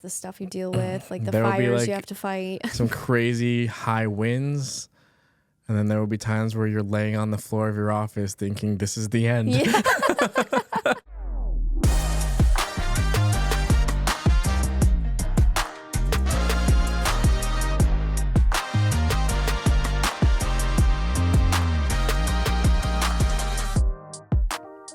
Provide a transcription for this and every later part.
the stuff you deal with, like the There will be, fires like, you have to fight. some crazy high winds. And then there will be times where you're laying on the floor of your office thinking this is the end. Yeah.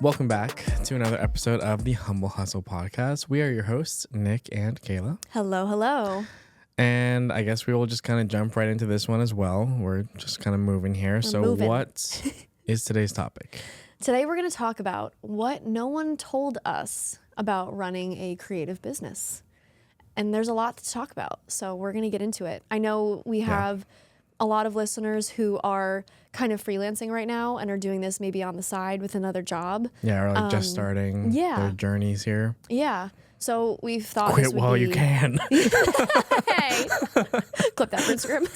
Welcome back to another episode of the Humble Hustle podcast. We are your hosts, Nick and Kayla. Hello, hello. And I guess we will just kind of jump right into this one as well. We're just kind of moving here. What is today's topic? Today we're going to talk about what no one told us about running a creative business. And there's a lot to talk about, so we're going to get into it. I know we have a lot of listeners who are kind of freelancing right now and are doing this maybe on the side with another job. Yeah, or like just starting their journeys here. Yeah. So we've thought Quit this would while be... you can. Hey, clip that for Instagram.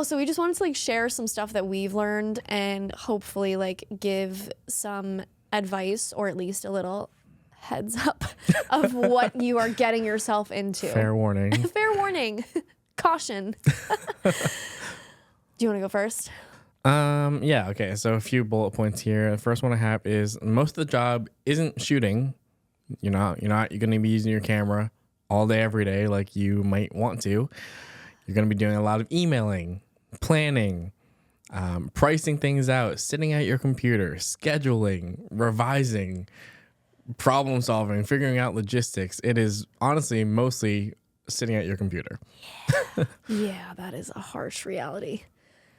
So we just wanted to share some stuff that we've learned and hopefully give some advice or at least a little heads up of what you are getting yourself into. Fair warning. Fair warning. Caution. Do you want to go first? Okay. So a few bullet points here. The first one I have is most of the job isn't shooting. You're going to be using your camera all day, every day, like you might want to. You're going to be doing a lot of emailing, planning, pricing things out, sitting at your computer, scheduling, revising, problem solving, figuring out logistics. It is honestly mostly sitting at your computer. Yeah, that is a harsh reality.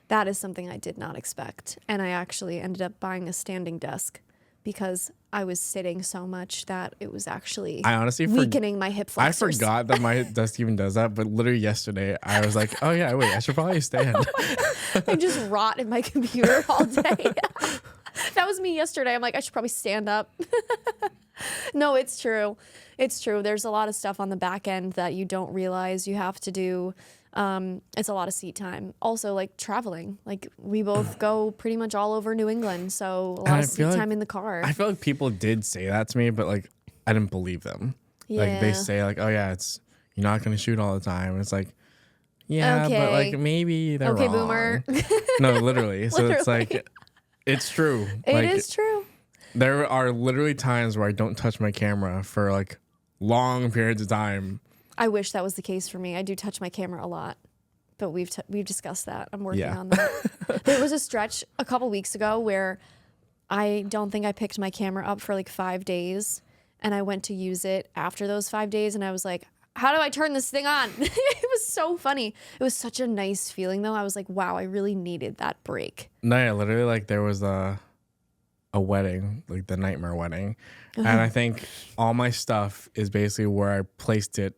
That is something I did not expect. And I actually ended up buying a standing desk because I was sitting so much that it was actually weakening my hip flexors. I forgot that my desk even does that, but literally yesterday I was like, oh yeah, wait, I should probably stand. I just rot in my computer all day. That was me yesterday. I'm like, I should probably stand up. No, it's true. It's true. There's a lot of stuff on the back end that you don't realize you have to do. It's a lot of seat time. Also, traveling. We both go pretty much all over New England, so a lot of seat time in the car. I feel like people did say that to me, but I didn't believe them. Yeah. They say oh yeah, you're not going to shoot all the time. And it's yeah, okay. But maybe they're okay, wrong. Boomer. No, literally. So it's it's true. It is true. There are literally times where I don't touch my camera for long periods of time. I wish that was the case for me. I do touch my camera a lot, but we've discussed that. I'm working on that. There was a stretch a couple weeks ago where I don't think I picked my camera up for 5 days, and I went to use it after those 5 days, and I was like, how do I turn this thing on? It was so funny. It was such a nice feeling, though. I was like, wow, I really needed that break. No, yeah, literally, there was a wedding, the nightmare wedding, and I think all my stuff is basically where I placed it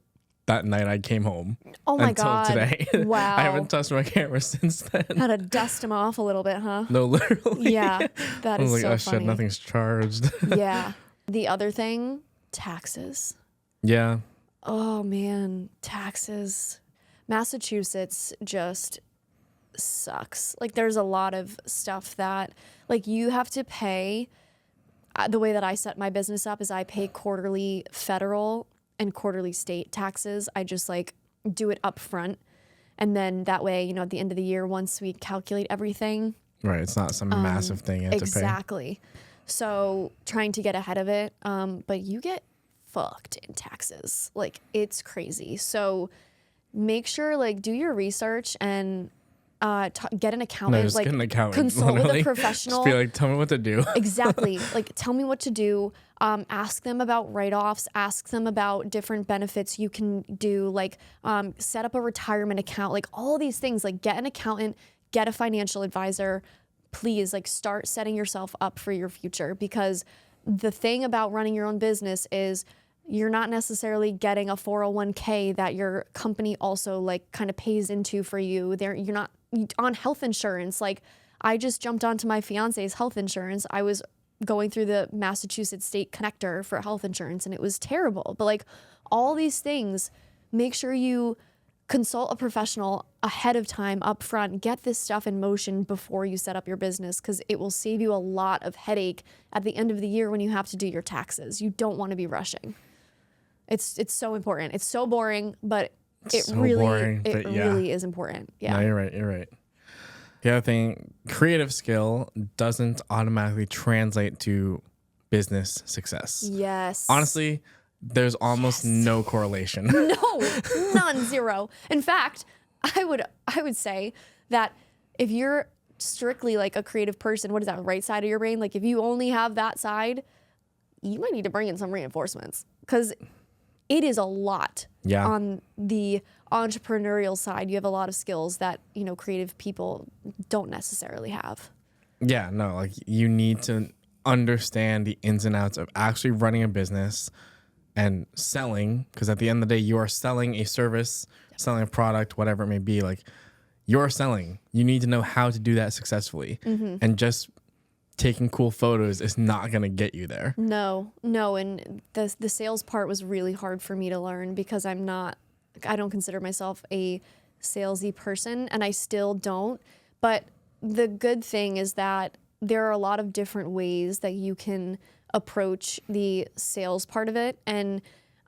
that night I came home. Oh my God. Until today. Wow. I haven't touched my camera since then. Had to dust them off a little bit, huh? No, literally. Yeah, that is so oh funny. Shit, nothing's charged. Yeah. The other thing, taxes. Yeah. Oh man, taxes. Massachusetts just sucks. There's a lot of stuff that you have to pay. The way that I set my business up is I pay quarterly federal and quarterly state taxes. I just do it up front. And then that way, at the end of the year, once we calculate everything. Right. It's not some massive thing you have to pay. Exactly. So trying to get ahead of it. But you get fucked in taxes. It's crazy. So make sure, do your research and get an accountant. No, just get an accountant. Consult with a professional. Just be tell me what to do. Exactly. Tell me what to do. Ask them about write-offs. Ask them about different benefits you can do. Set up a retirement account. All these things. Get an accountant. Get a financial advisor. Please, start setting yourself up for your future. Because the thing about running your own business is you're not necessarily getting a 401k that your company also kind of pays into for you. You're not on health insurance. I just jumped onto my fiance's health insurance. I was going through the Massachusetts state connector for health insurance and it was terrible. But all these things, make sure you consult a professional ahead of time up front. Get this stuff in motion before you set up your business because it will save you a lot of headache at the end of the year when you have to do your taxes. You don't want to be rushing. It's so important. It's so boring, but it So really boring, it but yeah. really is important. Yeah. No, you're right. You're right. The other thing, creative skill doesn't automatically translate to business success. Yes. Honestly, there's almost no correlation. No, none, zero. In fact, I would say that if you're strictly like a creative person, what is that, right side of your brain? Like if you only have that side, you might need to bring in some reinforcements because it is a lot. Yeah. On the entrepreneurial side, you have a lot of skills that, creative people don't necessarily have. Yeah, no, like you need to understand the ins and outs of actually running a business and selling, because at the end of the day, you are selling a service, selling a product, whatever it may be. Like you're selling. You need to know how to do that successfully. And just taking cool photos is not going to get you there. No. And the sales part was really hard for me to learn because I don't consider myself a salesy person, and I still don't. But the good thing is that there are a lot of different ways that you can approach the sales part of it. And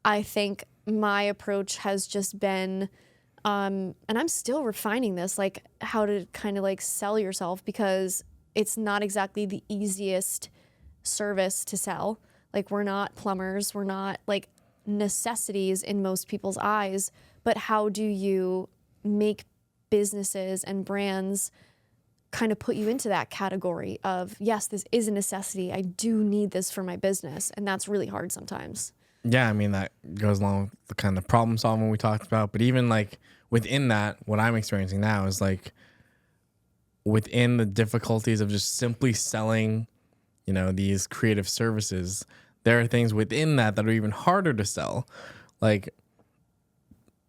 I think my approach has just been, and I'm still refining this, like how to kind of like sell yourself, because it's not exactly the easiest service to sell. Like we're not plumbers, we're not like necessities in most people's eyes, but how do you make businesses and brands kind of put you into that category of, yes, this is a necessity. I do need this for my business. And that's really hard sometimes. Yeah, I mean, that goes along with the kind of problem solving we talked about. But even like within that, what I'm experiencing now is like within the difficulties of just simply selling, these creative services, there are things within that are even harder to sell. Like,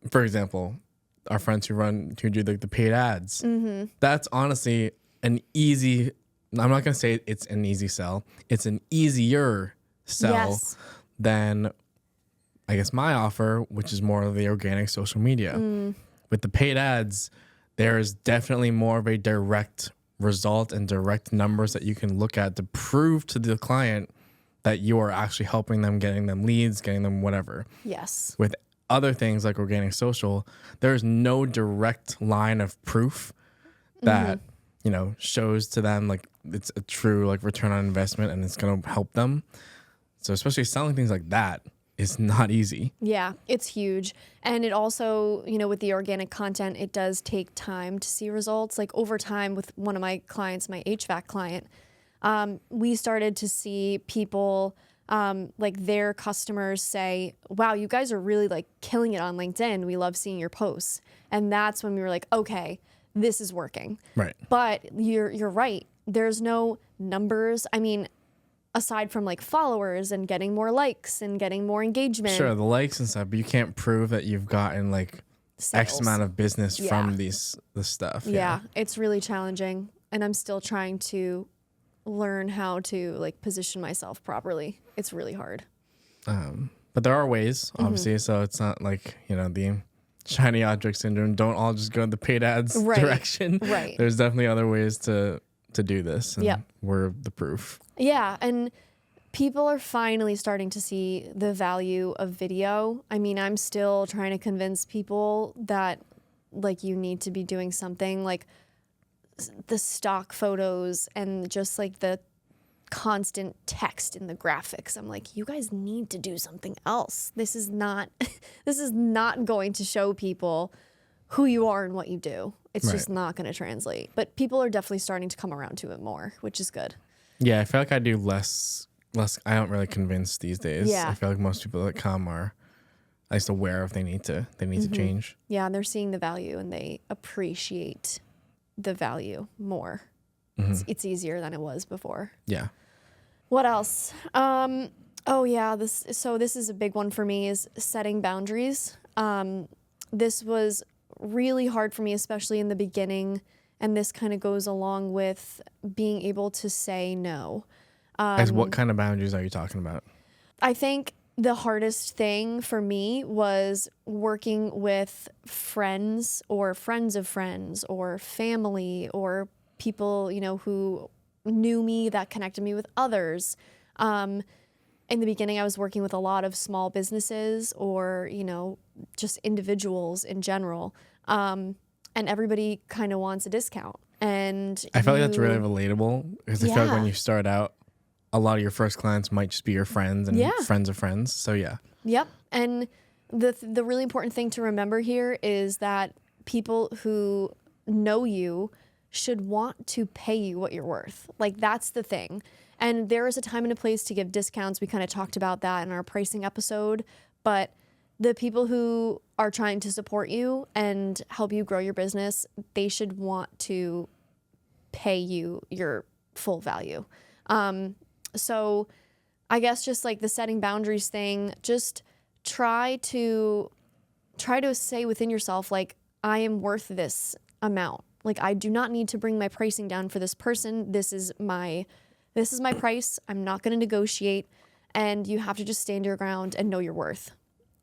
for example, our friends who do like the paid ads. That's honestly an easy, I'm not going to say it's an easy sell. It's an easier sell than, I guess, my offer, which is more of the organic social media. With the paid ads, there is definitely more of a direct result and direct numbers that you can look at to prove to the client that you are actually helping them, getting them leads, getting them whatever. Yes. With other things like organic social, there's no direct line of proof that, shows to them like it's a true like return on investment and it's going to help them. So especially selling things like that is not easy. Yeah, it's huge. And it also, with the organic content, it does take time to see results. Like over time with one of my clients, my HVAC client, we started to see people, like their customers say, wow, you guys are really like killing it on LinkedIn. We love seeing your posts. And that's when we were like, okay, this is working. Right. But you're right. There's no numbers. I mean, aside from like followers and getting more likes and getting more engagement. Sure, the likes and stuff, but you can't prove that you've gotten like X Sales. amount of business from this stuff. Yeah, it's really challenging. And I'm still trying to learn how to like position myself properly. It's really hard. But there are ways, obviously, so it's not like, the shiny object syndrome. Don't all just go in the paid ads direction. Right. There's definitely other ways to do this. And we're the proof. Yeah, and people are finally starting to see the value of video. I mean, I'm still trying to convince people that like you need to be doing something like the stock photos and just like the constant text in the graphics. I'm like, you guys need to do something else. This is not going to show people who you are and what you do. It's just not going to translate. But people are definitely starting to come around to it more, which is good. Yeah, I feel like I do less. I don't really convince these days. Yeah. I feel like most people that come are at least aware if they need to change. Yeah, and they're seeing the value and they appreciate the value more. It's easier than it was before. Yeah. What else? Oh yeah, this is a big one for me, is setting boundaries. This was really hard for me, especially in the beginning, and this kind of goes along with being able to say no. As what kind of boundaries are you talking about? I think the hardest thing for me was working with friends or friends of friends or family or people, who knew me that connected me with others. in the beginning, I was working with a lot of small businesses or, just individuals in general. And everybody kind of wants a discount. And I feel like that's really relatable because I feel like when you start out, a lot of your first clients might just be your friends and friends of friends. So yeah. Yep. And the really important thing to remember here is that people who know you should want to pay you what you're worth. Like, that's the thing. And there is a time and a place to give discounts. We kind of talked about that in our pricing episode. But the people who are trying to support you and help you grow your business, they should want to pay you your full value. So I guess just like the setting boundaries thing, just try to say within yourself, like, I am worth this amount. Like, I do not need to bring my pricing down for this person. This is my price. I'm not going to negotiate. And you have to just stand your ground and know your worth.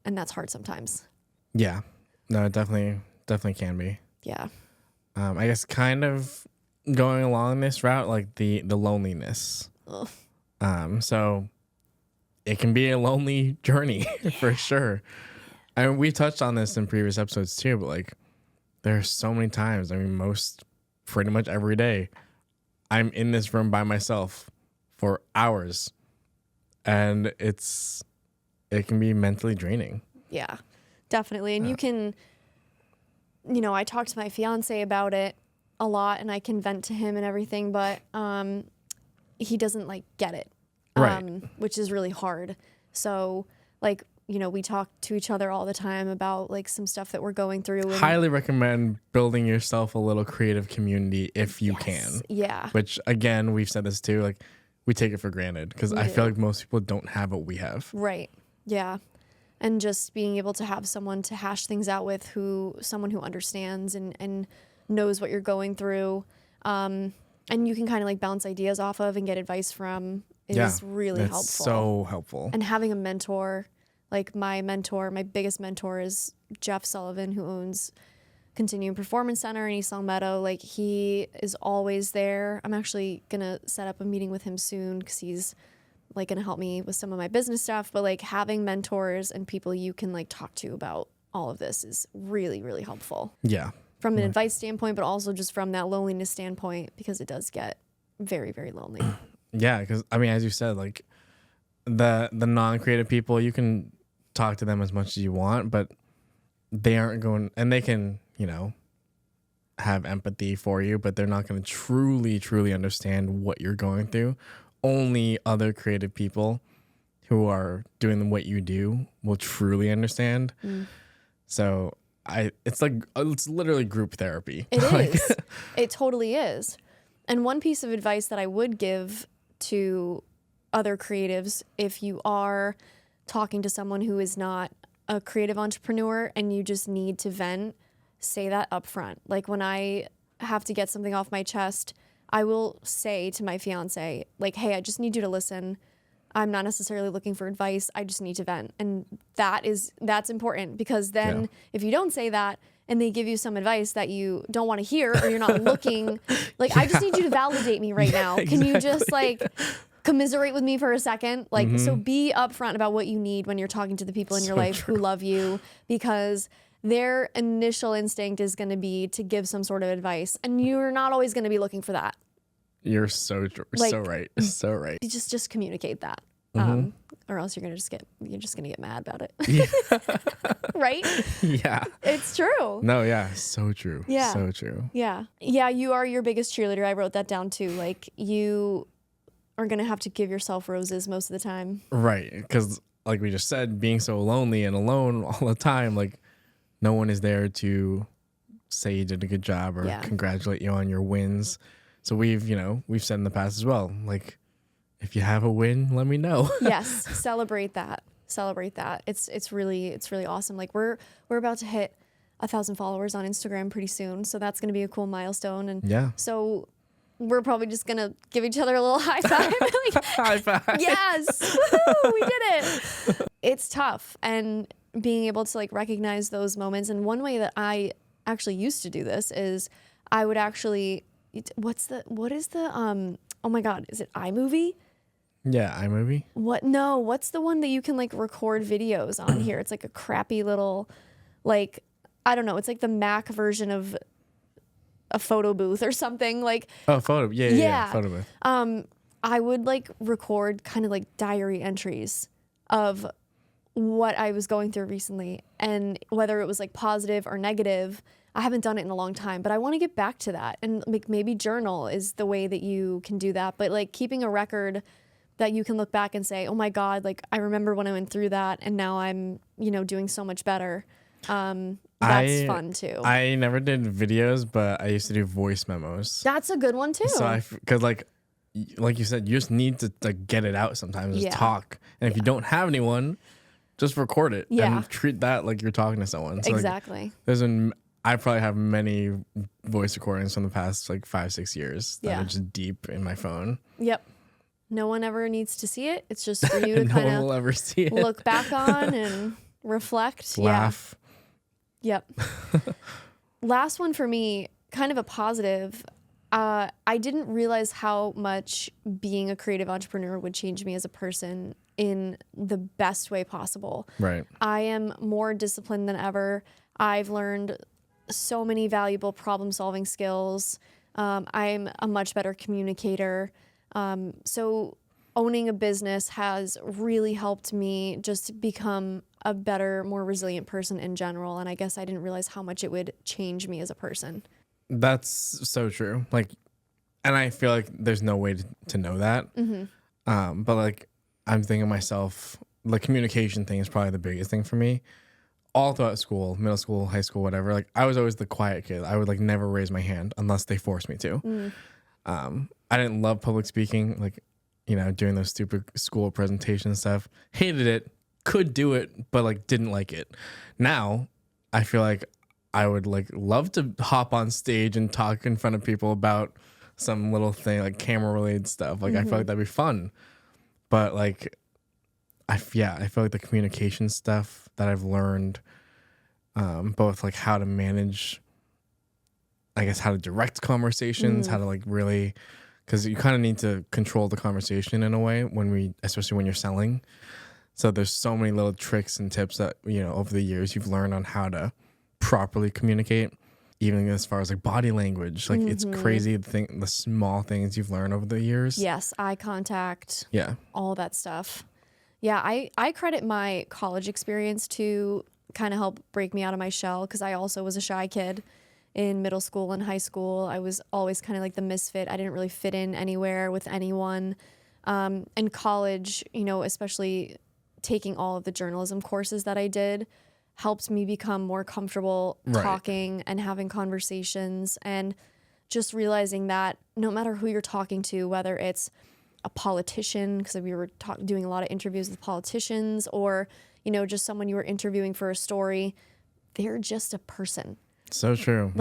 And that's hard sometimes. Yeah. No, it definitely can be. Yeah. I guess kind of going along this route, like the loneliness. Ugh. So it can be a lonely journey for sure. I mean, we touched on this in previous episodes too, but like there's so many times, I mean, pretty much every day, I'm in this room by myself for hours, and it can be mentally draining. Yeah, definitely. And you can, I talk to my fiance about it a lot and I can vent to him and everything, but he doesn't like get it, right? Which is really hard. So like, we talk to each other all the time about like some stuff that we're going through. And highly recommend building yourself a little creative community if you can. Yeah. Which again, we've said this too, like we take it for granted because I feel like most people don't have what we have. Right. Yeah. And just being able to have someone to hash things out with, someone who understands and knows what you're going through. And you can kind of like bounce ideas off of and get advice from is really helpful. So helpful. And having a mentor, like my biggest mentor is Jeff Sullivan, who owns Continuum Performance Center in East Longmeadow. Like, he is always there. I'm actually going to set up a meeting with him soon because he's like going to help me with some of my business stuff. But like having mentors and people you can like talk to about all of this is really, really helpful. Yeah. From an advice standpoint, but also just from that loneliness standpoint, because it does get very, very lonely. Yeah. Because I mean, as you said, like the non-creative people, you can talk to them as much as you want, but they aren't going, and they can, have empathy for you, but they're not going to truly understand what you're going through. Only other creative people who are doing what you do will truly understand. So it's literally group therapy. It is. It totally is. And one piece of advice that I would give to other creatives, if you are talking to someone who is not a creative entrepreneur and you just need to vent, say that up front. Like, when I have to get something off my chest, I will say to my fiance, like, hey, I just need you to listen. I'm not necessarily looking for advice. I just need to vent. And that's important, because then if you don't say that and they give you some advice that you don't want to hear, or you're not looking, like, I just need you to validate me right now. Can you just like commiserate with me for a second? Like, so be upfront about what you need when you're talking to the people in your life who love you, because their initial instinct is going to be to give some sort of advice, and you're not always going to be looking for that. You're so right. So right. You just communicate that. Or else you're just gonna get mad about it. Right? Yeah. It's true. No, yeah. So true. Yeah. So true. Yeah. Yeah, you are your biggest cheerleader. I wrote that down too. Like, you are gonna have to give yourself roses most of the time. Right. Because like we just said, being so lonely and alone all the time, like no one is there to say you did a good job or congratulate you on your wins. So we've said in the past as well, like, if you have a win, let me know. Yes, celebrate that. It's really awesome. Like, we're about to hit 1,000 followers on Instagram pretty soon, so that's gonna be a cool milestone. And so we're probably just gonna give each other a little high five. Like, high five. Yes, woo, we did it. It's tough, and being able to like recognize those moments. And one way that I actually used to do this is I would actually. What is the oh my God, is it iMovie? Yeah, iMovie. What? No, what's the one that you can like record videos on here? It's like a crappy little, like, I don't know. It's like the Mac version of a photo booth or something. Like, Oh, photo. Yeah. Photo booth. I would like record kind of like diary entries of what I was going through recently and whether it was like positive or negative. I haven't done it in a long time, but I want to get back to that. And like maybe journal is the way that you can do that. But like keeping a record that you can look back and say, oh my God, like I remember when I went through that and now I'm, doing so much better. That's fun too. I never did videos, but I used to do voice memos. That's a good one too. So because like you said, you just need to like get it out sometimes, just talk. And if you don't have anyone, just record it and treat that like you're talking to someone. So exactly. Like, I probably have many voice recordings from the past like 5-6 years that are just deep in my phone. Yep. No one ever needs to see it. It's just for you to no kind one will ever see it. Look back on and reflect. Laugh. Yeah. Yep. Last one for me, kind of a positive. I didn't realize how much being a creative entrepreneur would change me as a person in the best way possible. Right. I am more disciplined than ever. I've learned so many valuable problem-solving skills. I'm a much better communicator. So owning a business has really helped me just become a better, more resilient person in general. And I guess I didn't realize how much it would change me as a person. That's so true. Like, and I feel like there's no way to know that. Mm-hmm. But like, I'm thinking myself, the communication thing is probably the biggest thing for me. All throughout school, middle school, high school, whatever, like I was always the quiet kid. I would like never raise my hand unless they forced me to. I didn't love public speaking, like, doing those stupid school presentation stuff. Hated it, could do it, but like didn't like it. Now, I feel like I would like love to hop on stage and talk in front of people about some little thing, like camera related stuff. Like I feel like that'd be fun. But like, I feel like the communication stuff that I've learned, both like how to manage, I guess, how to direct conversations, how to like really, because you kind of need to control the conversation in a way especially when you're selling. So there's so many little tricks and tips that, over the years you've learned on how to properly communicate, even as far as like body language. Like it's crazy the small things you've learned over the years. Yes, eye contact. Yeah. All that stuff. Yeah, I credit my college experience to kind of help break me out of my shell because I also was a shy kid in middle school and high school. I was always kind of like the misfit. I didn't really fit in anywhere with anyone. In college, especially taking all of the journalism courses that I did helped me become more comfortable talking and having conversations and just realizing that no matter who you're talking to, whether it's a politician, because we were doing a lot of interviews with politicians, or just someone you were interviewing for a story, they're just a person. So true.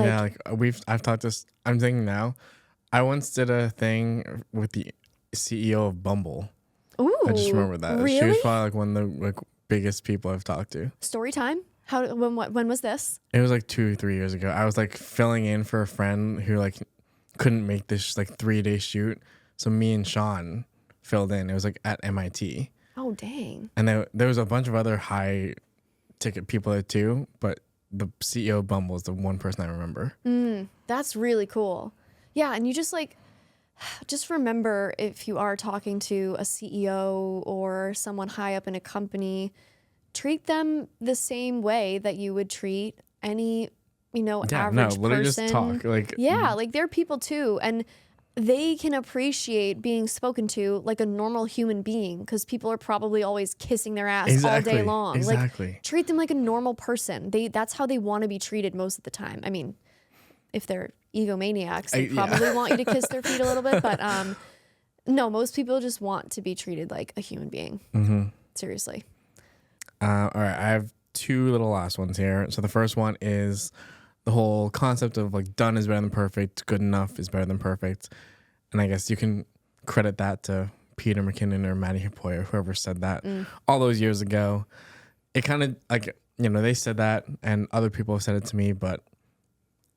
I've talked this. I'm thinking now. I once did a thing with the CEO of Bumble. Ooh, I just remember that. Really? She was probably like one of the biggest people I've talked to. Story time. When was this? It was like 2-3 years ago. I was like filling in for a friend who like couldn't make this like 3-day shoot. So me and Sean filled in. It was like at MIT. Oh, dang. And there was a bunch of other high ticket people there too, but the CEO of Bumble is the one person I remember. That's really cool. Yeah, and you just remember if you are talking to a CEO or someone high up in a company, treat them the same way that you would treat any, average literally person. Just talk. Like, like they're people too, and they can appreciate being spoken to like a normal human being because people are probably always kissing their ass all day long. Exactly. Like, treat them like a normal person. That's how they want to be treated most of the time. I mean, if they're egomaniacs, they probably want you to kiss their feet a little bit, but no, most people just want to be treated like a human being. Seriously. All right, I have 2 little last ones here. So the first one is the whole concept of like done is better than perfect, good enough is better than perfect. And I guess you can credit that to Peter McKinnon or Maddie Hipoy or whoever said that all those years ago. It kind of like, they said that and other people have said it to me, but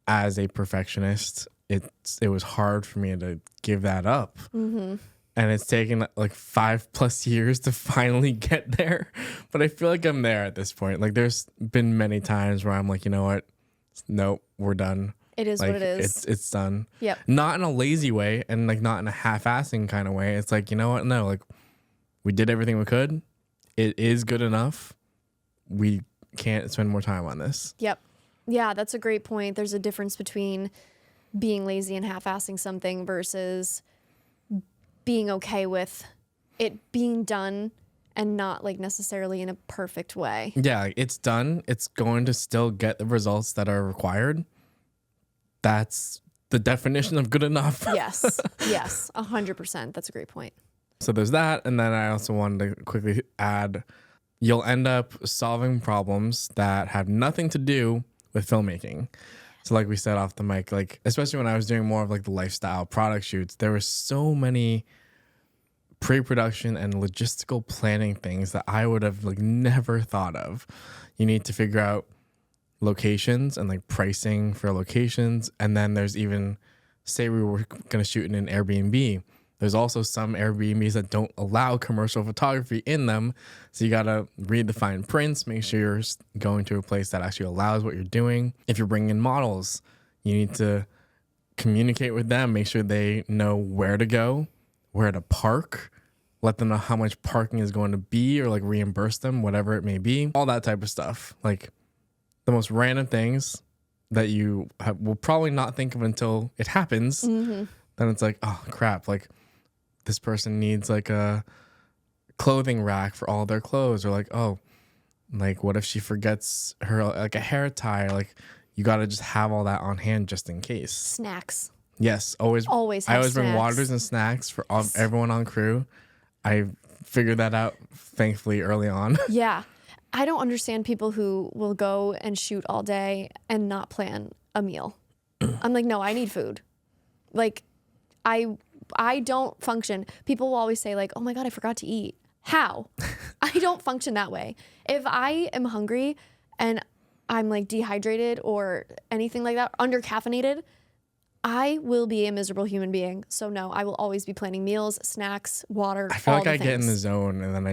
as a perfectionist, it was hard for me to give that up. and it's taken like 5+ years to finally get there. But I feel like I'm there at this point. Like there's been many times where I'm like, you know what? Nope, we're done. It is Like what it is. it's done. Yep. Not in a lazy way and like not in a half-assing kind of way. It's like, you know what? No, like we did everything we could. It is good enough. We can't spend more time on this. Yep. Yeah, that's a great point. There's a difference between being lazy and half-assing something versus being okay with it being done and not like necessarily in a perfect way. Yeah, like, it's done. It's going to still get the results that are required. That's the definition of good enough. Yes. Yes. 100%. That's a great point. So there's that. And then I also wanted to quickly add, you'll end up solving problems that have nothing to do with filmmaking. So like we said off the mic, like especially when I was doing more of like the lifestyle product shoots, there were so many pre-production and logistical planning things that I would have like never thought of. You need to figure out locations and like pricing for locations. And then there's even, say we were going to shoot in an Airbnb. There's also some Airbnbs that don't allow commercial photography in them. So you got to read the fine prints, make sure you're going to a place that actually allows what you're doing. If you're bringing in models, you need to communicate with them, make sure they know where to go, where to park, let them know how much parking is going to be or like reimburse them, whatever it may be. All that type of stuff. Like the most random things that you will probably not think of until it happens. Mm-hmm. Then it's like, oh crap, like this person needs like a clothing rack for all their clothes, or like, oh, like what if she forgets her like a hair tie, or like you got to just have all that on hand just in case. Snacks. Yes, always have I always bring snacks. waters and snacks for everyone on crew. I figured that out thankfully early on. Yeah. I don't understand people who will go and shoot all day and not plan a meal. I'm like, no, I need food. Like I don't function. People will always say like, oh my God, I forgot to eat. How? I don't function that way. If I am hungry and I'm like dehydrated or anything like that, under caffeinated, I will be a miserable human being. So no, I will always be planning meals, snacks, water. I feel all like the I get in things. the zone and then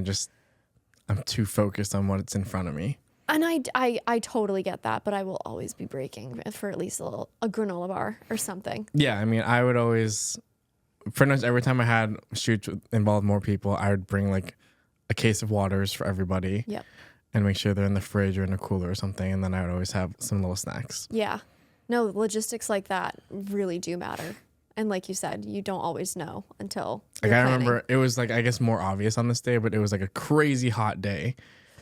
I'm too focused on what's in front of me. And I totally get that, but I will always be breaking for at least a granola bar or something. Yeah, I mean, I would always, pretty much every time I had shoots involved more people, I would bring like a case of waters for everybody. Yep. And make sure they're in the fridge or in a cooler or something. And then I would always have some little snacks. Yeah. No, logistics like that really do matter. And like you said, you don't always know until Like you're I planning. remember it was like, I guess more obvious on this day, but it was like a crazy hot day.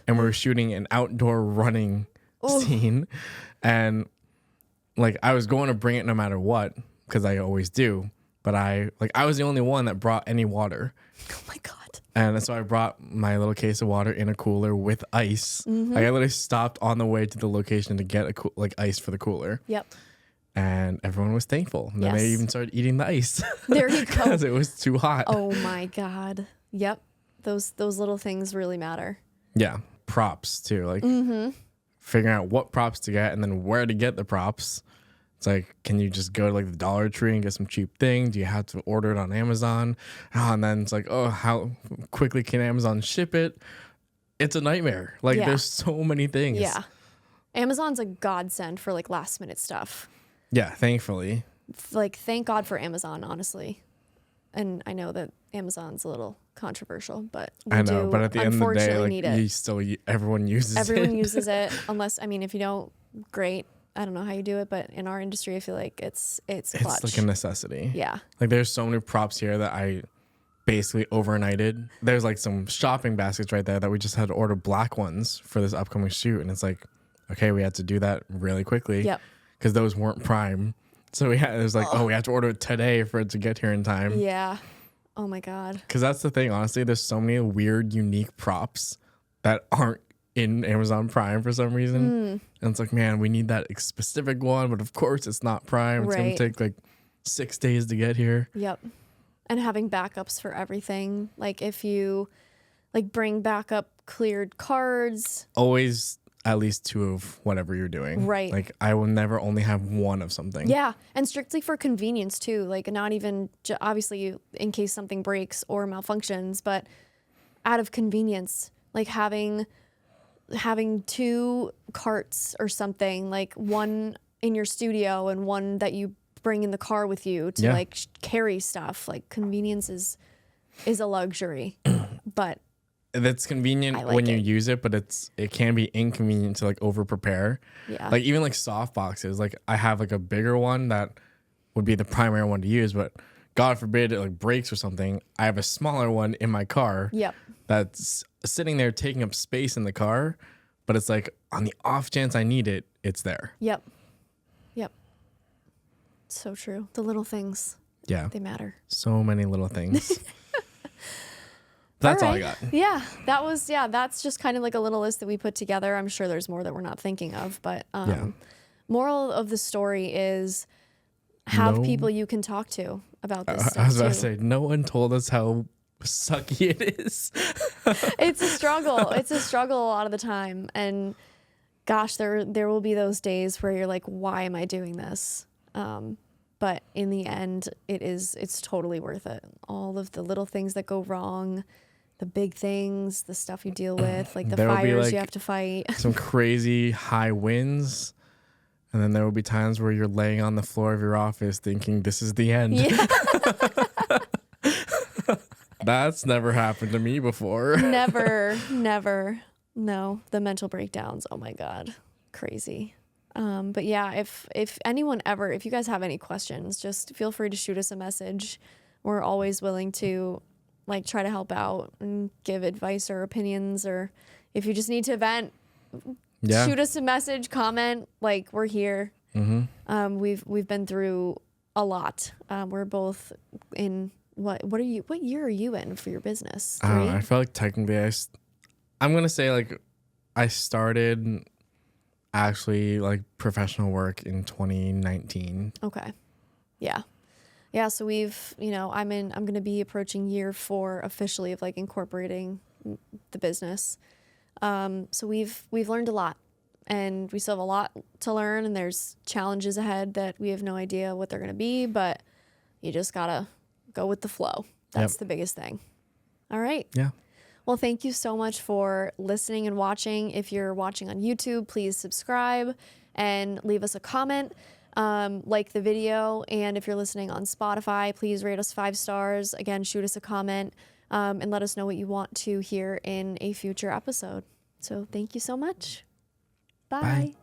And we were shooting an outdoor running scene. And like I was going to bring it no matter what, because I always do. But I was the only one that brought any water. Oh my God. And so I brought my little case of water in a cooler with ice. Mm-hmm. Like I literally stopped on the way to the location to get ice for the cooler. Yep. And everyone was thankful. And then they Yes. even started eating the ice. There you go. Because it was too hot. Oh my God. Yep. Those little things really matter. Yeah. Props too. Like figuring out what props to get and then where to get the props. It's like, can you just go to like the Dollar Tree and get some cheap thing? Do you have to order it on Amazon? Oh, and then it's like, oh, how quickly can Amazon ship it? It's a nightmare. Like Yeah. there's so many things. Yeah. Amazon's a godsend for like last minute stuff. Yeah, thankfully. Like, thank God for Amazon, honestly. And I know that Amazon's a little controversial, but we I know, do but at the end of the day, unfortunately like need it. you still everyone uses Everyone it. uses it, unless, I mean, if you don't, great. I don't know how you do it, but in our industry, I feel like it's clutch. It's like a necessity. Yeah. Like there's so many props here that I basically overnighted. There's like some shopping baskets right there that we just had to order black ones for this upcoming shoot. And it's like, okay, we had to do that really quickly. Yep. Because those weren't prime. So it was like, oh, we have to order it today for it to get here in time. Yeah. Oh my God. Because that's the thing, honestly, there's so many weird, unique props that aren't in Amazon Prime for some reason. And it's like, man, we need that specific one, but of course it's not Prime. It's Right. gonna take like 6 days to get here. Yep. And having backups for everything. Like if you like bring backup cleared cards. Always at least 2 of whatever you're doing. Right. Like I will never only have 1 of something. Yeah, and strictly for convenience too. Like not even obviously in case something breaks or malfunctions, but out of convenience, like having 2 carts or something, like one in your studio and one that you bring in the car with you to like carry stuff. Like convenience is a luxury, but that's convenient when you use it, but it can be inconvenient to like over prepare. Yeah. Like even like soft boxes, like I have like a bigger one that would be the primary one to use, but God forbid it like breaks or something. I have a smaller one in my car. Yep. That's sitting there taking up space in the car, but it's like on the off chance I need it, it's there. Yep. So true. The little things. Yeah. They matter. So many little things. That's all I got. Yeah, that's just kind of like a little list that we put together. I'm sure there's more that we're not thinking of, but moral of the story is have people you can talk to about this stuff. I was about to too. say, no one told us how sucky it is. It's a struggle. It's a struggle a lot of the time. And gosh, there will be those days where you're like, why am I doing this? But in the end, it's totally worth it. All of the little things that go wrong, the big things, the stuff you deal with, like the fires you have to fight. Some crazy high winds. And then there will be times where you're laying on the floor of your office thinking this is the end. Yeah. That's never happened to me before. Never. No, the mental breakdowns. Oh my God. Crazy. But yeah, if anyone ever, if you guys have any questions, just feel free to shoot us a message. We're always willing to like try to help out and give advice or opinions, or if you just need to vent, shoot us a message, comment, like we're here. Mm-hmm. We've been through a lot. We're both in what year are you in for your business? 3? I feel like technically I'm going to say like I started actually like professional work in 2019. Okay. Yeah. So we've, I'm going to be approaching year 4 officially of like incorporating the business. So we've learned a lot, and we still have a lot to learn, and there's challenges ahead that we have no idea what they're going to be, but you just got to go with the flow. That's the biggest thing. All right. Yeah. Well, thank you so much for listening and watching. If you're watching on YouTube, please subscribe and leave us a comment, like the video. And if you're listening on Spotify, please rate us 5 stars. Again, shoot us a comment, and let us know what you want to hear in a future episode. So thank you so much. Bye.